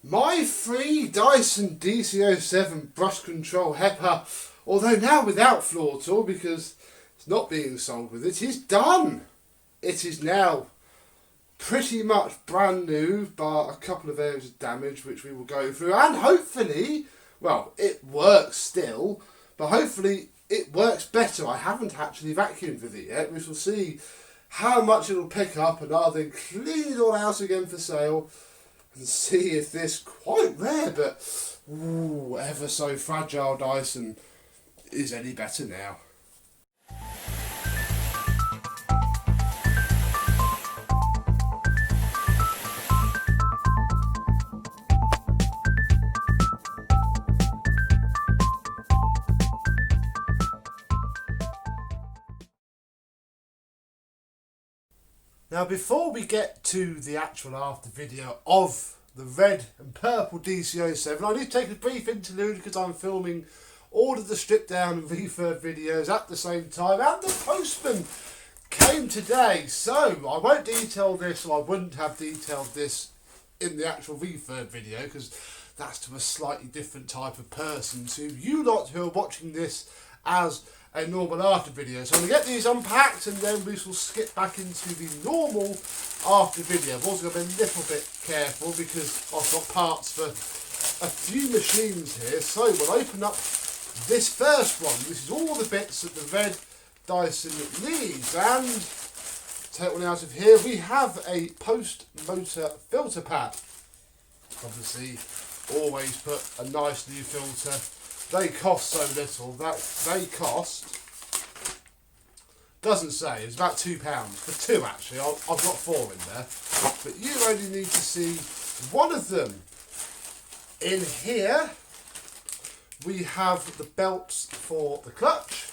My free Dyson DC07 brush control Hepa, although now without floor tool because it's not being sold with it, is done. It is now pretty much brand new, bar a couple of areas of damage which we will go through, and hopefully, well, it works still, but hopefully it works better. I haven't actually vacuumed with it yet. We shall see how much it will pick up, and I'll then clean it all out again for sale and see if this quite rare but ever so fragile Dyson is any better now. Now, before we get to the actual after video of the red and purple DC07, I need to take a brief interlude because I'm filming all of the strip down and refurb videos at the same time, and the postman came today. So I won't detail this, or I wouldn't have detailed this in the actual refurb video because that's to a slightly different type of person to you lot who are watching this as a normal after video. So I'm going to get these unpacked and then we shall skip back into the normal after video. I've also got to be a little bit careful because I've got parts for a few machines here. So we'll open up this first one. This is all the bits that the red Dyson needs, and take one out of here. We have a post motor filter pad. Obviously always put a nice new filter. They cost so little that they cost, doesn't say, it's about £2 for two actually. I've got 4 in there, but you only need to see one of them. In here we have the belts for the clutch.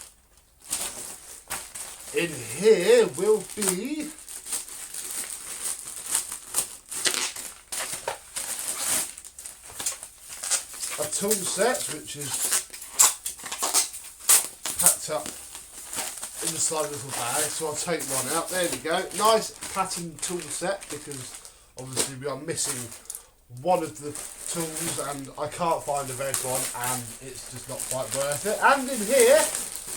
In here will be a tool set which is packed up inside a little bag, so I'll take one out. There we go, nice pattern tool set, because obviously we are missing one of the tools and I can't find the red one and it's just not quite worth it. And in here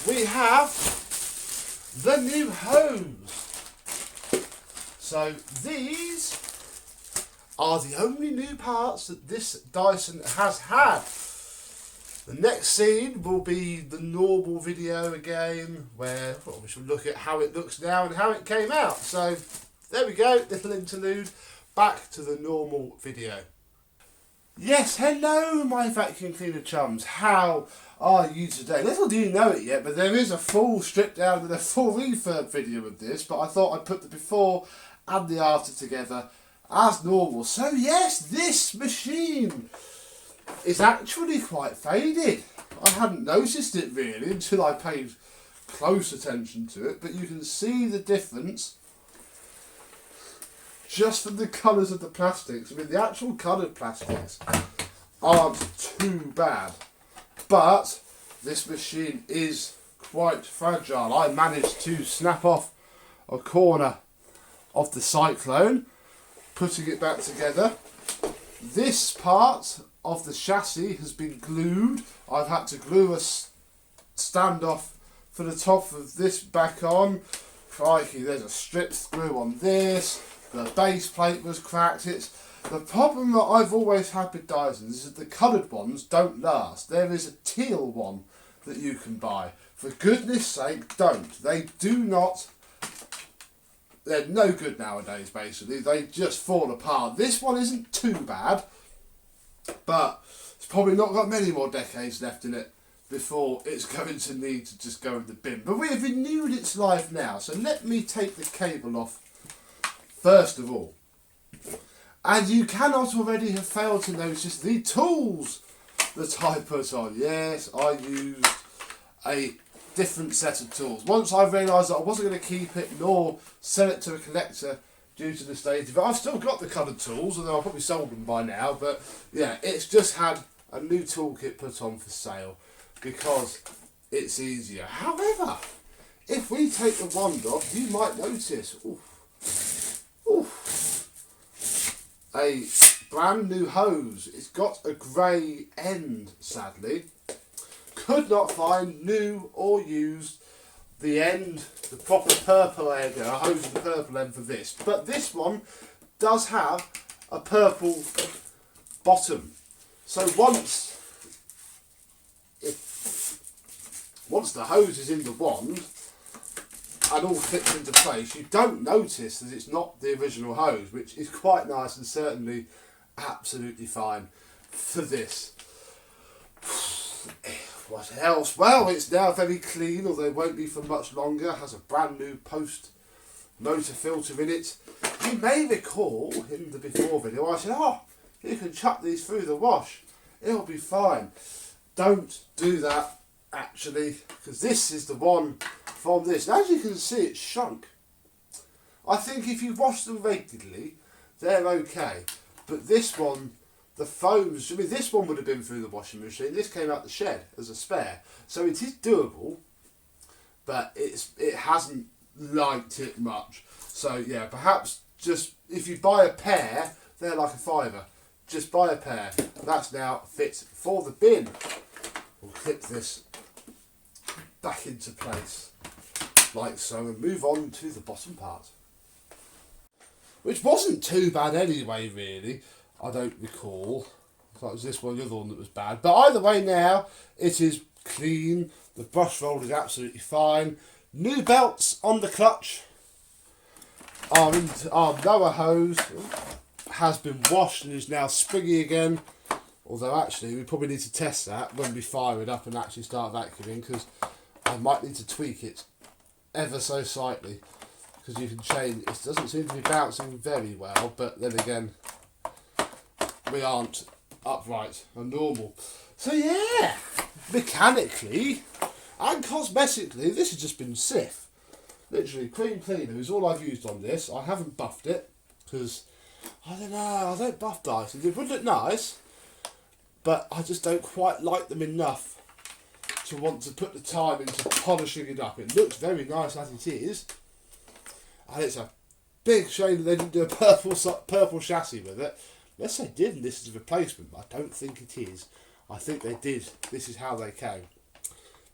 we have the new hose. So these are the only new parts that this Dyson has had. The next scene will be the normal video again, where we shall look at how it looks now and how it came out. So there we go, little interlude, back to the normal video. Yes, hello my vacuum cleaner chums, how are you today? Little do you know it yet, but there is a full strip down and a full refurb video of this, but I thought I'd put the before and the after together as normal. So yes, this machine is actually quite faded. I hadn't noticed it really until I paid close attention to it, but you can see the difference just from the colours of the plastics. I mean, the actual coloured plastics aren't too bad, but this machine is quite fragile. I managed to snap off a corner of the Cyclone, putting it back together. This part of the chassis has been glued. I've had to glue a standoff for the top of this back on. Crikey, there's a strip screw on this. The base plate was cracked. It's the problem that I've always had with Dysons is that the coloured ones don't last. There is a teal one that you can buy. For goodness sake, don't. They do not. They're no good nowadays, basically. They just fall apart. This one isn't too bad, but it's probably not got many more decades left in it before it's going to need to just go in the bin. But we have renewed its life now, so let me take the cable off first of all. And you cannot already have failed to notice the tools that I put on. Yes, I used a different set of tools. Once I realised that I wasn't going to keep it nor sell it to a collector due to the state of it. I've still got the coloured tools, although I've probably sold them by now, but yeah, it's just had a new toolkit put on for sale because it's easier. However, if we take the wand off, you might notice a brand new hose. It's got a grey end, sadly. Could not find new or used the end, the proper purple end, a hose with the purple end for this. But this one does have a purple bottom. So once the hose is in the wand and all fits into place, you don't notice that it's not the original hose, which is quite nice and certainly absolutely fine for this. What else? Well, it's now very clean, although it won't be for much longer. It has a brand new post motor filter in it. You may recall in the before video I said, oh, you can chuck these through the wash, it'll be fine. Don't do that actually, because this is the one from this. And as you can see, it's shrunk. I think if you wash them regularly, they're okay. But this one, the foams, I mean, this one would have been through the washing machine. This came out the shed as a spare. So it is doable, but it hasn't liked it much. So yeah, perhaps just, if you buy a pair, they're like a £5. Just buy a pair. That's now fit for the bin. We'll clip this back into place, like so, and move on to the bottom part. Which wasn't too bad anyway, really. I don't recall. So it was this one, the other one that was bad. But either way now, it is clean. The brush roll is absolutely fine. New belts on the clutch. Our lower hose has been washed and is now springy again. Although actually, we probably need to test that when we fire it up and actually start vacuuming, because I might need to tweak it ever so slightly. Because you can change, it doesn't seem to be bouncing very well, but then again, we aren't upright and normal. So yeah, mechanically and cosmetically, this has just been Sif. Literally, cream cleaner is all I've used on this. I haven't buffed it, because, I don't know, I don't buff Dyson. It would look nice, but I just don't quite like them enough to want to put the time into polishing it up. It looks very nice as it is, and it's a big shame that they didn't do a purple chassis with it. Unless they did and this is a replacement, but I don't think it is. I think they did. This is how they came.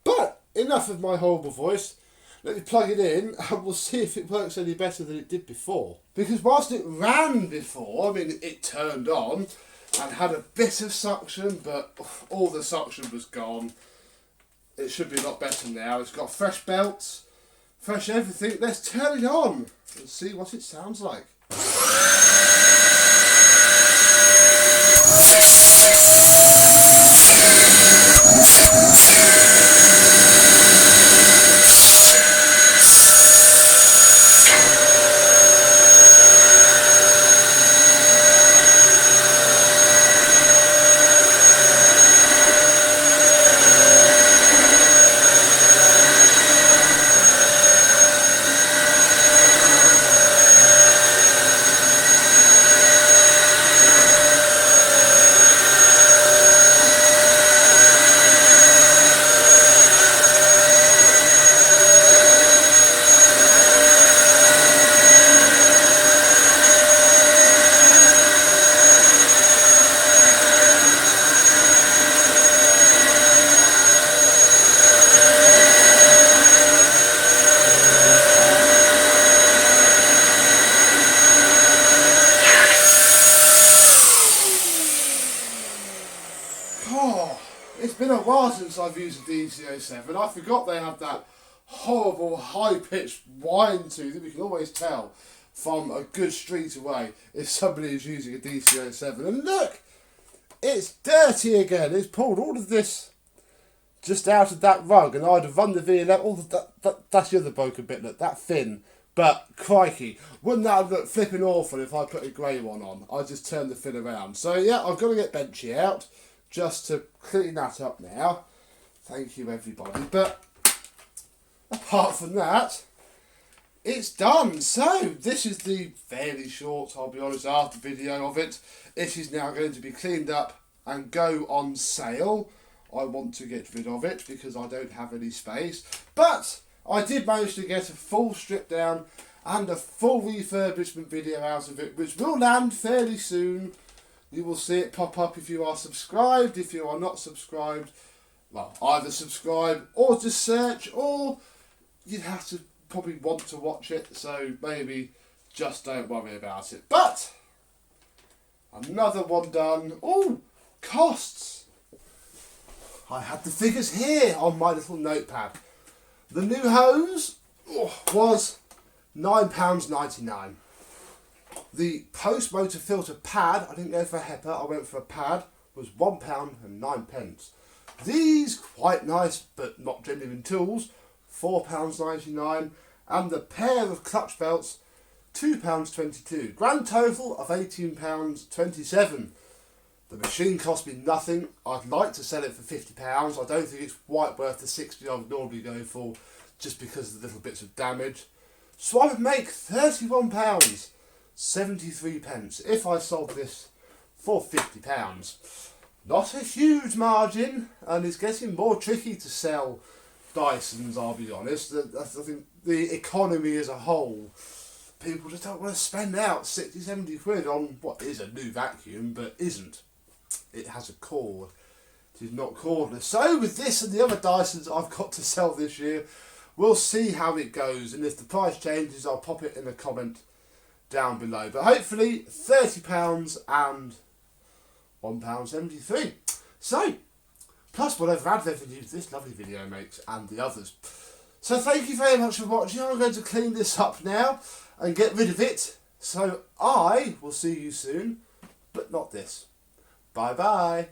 But enough of my horrible voice. Let me plug it in and we'll see if it works any better than it did before. Because whilst it ran before, I mean, it turned on and had a bit of suction, but all the suction was gone. It should be a lot better now. It's got fresh belts, fresh everything. Let's turn it on and see what it sounds like. It's been a while since I've used a DC07. I forgot they have that horrible high-pitched whine to them. You can always tell from a good street away if somebody is using a DC07. And look, it's dirty again. It's pulled all of this just out of that rug, and I'd have run the VLM. All that's the other broken bit. Look, that fin. But crikey, wouldn't that have looked flipping awful if I put a grey one on? I just turned the fin around. So yeah, I've got to get Benchy out just to clean that up now. Thank you everybody. But apart from that, it's done. So this is the fairly short, I'll be honest, after video of it. It is now going to be cleaned up and go on sale. I want to get rid of it because I don't have any space. But I did manage to get a full strip down and a full refurbishment video out of it, which will land fairly soon. You will see it pop up if you are subscribed. If you are not subscribed, well, either subscribe or just search, or you'd have to probably want to watch it, so maybe just don't worry about it. But another one done. Oh, costs. I had the figures here on my little notepad. The new hose was £9.99. The post motor filter pad, I didn't go for a Hepa, I went for a pad, was £1.09. These, quite nice but not genuine tools, £4.99. And the pair of clutch belts, £2.22. Grand total of £18.27. The machine cost me nothing. I'd like to sell it for £50. I don't think it's quite worth the £60 I would normally go for, just because of the little bits of damage. So I would make £31.73 if I sold this for £50. Not a huge margin, and it's getting more tricky to sell Dysons, I'll be honest. I think the economy as a whole, people just don't want to spend out 60, 70 quid on what is a new vacuum, but isn't. It has a cord. It is not cordless. So with this and the other Dysons I've got to sell this year, we'll see how it goes, and if the price changes I'll pop it in a comment down below. But hopefully £30 and £1.73. So, plus whatever ad revenue this lovely video makes and the others. So thank you very much for watching. I'm going to clean this up now and get rid of it. So I will see you soon, but not this. Bye bye.